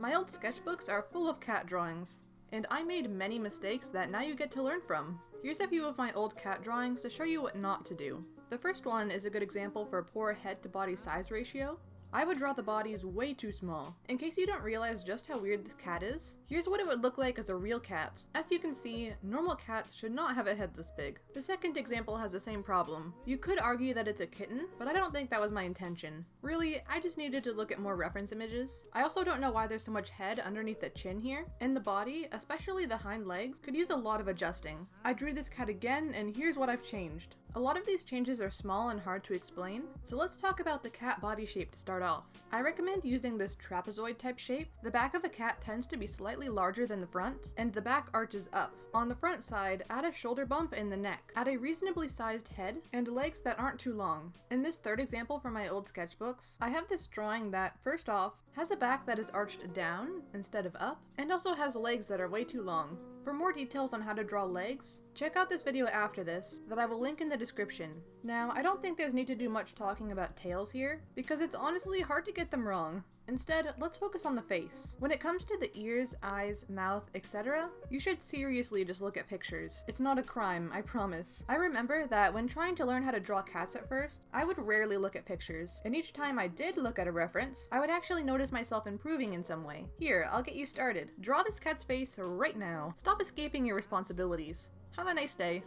My old sketchbooks are full of cat drawings, and I made many mistakes that now you get to learn from. Here's a few of my old cat drawings to show you what not to do. The first one is a good example for a poor head to body size ratio. I would draw the bodies way too small. In case you don't realize just how weird this cat is, here's what it would look like as a real cat. As you can see, normal cats should not have a head this big. The second example has the same problem. You could argue that it's a kitten, but I don't think that was my intention. Really, I just needed to look at more reference images. I also don't know why there's so much head underneath the chin here, and the body, especially the hind legs, could use a lot of adjusting. I drew this cat again, and here's what I've changed. A lot of these changes are small and hard to explain, so let's talk about the cat body shape to start off. I recommend using this trapezoid type shape. The back of a cat tends to be slightly larger than the front, and the back arches up. On the front side, add a shoulder bump in the neck. Add a reasonably sized head, and legs that aren't too long. In this third example from my old sketchbooks, I have this drawing that, first off, has a back that is arched down instead of up, and also has legs that are way too long. For more details on how to draw legs, check out this video after this that I will link in the description. Now, I don't think there's need to do much talking about tails here, because it's honestly hard to get them wrong. Instead, let's focus on the face. When it comes to the ears, eyes, mouth, etc., you should seriously just look at pictures. It's not a crime, I promise. I remember that when trying to learn how to draw cats at first, I would rarely look at pictures, and each time I did look at a reference, I would actually notice myself improving in some way. Here, I'll get you started. Draw this cat's face right now. Stop escaping your responsibilities. Have a nice day.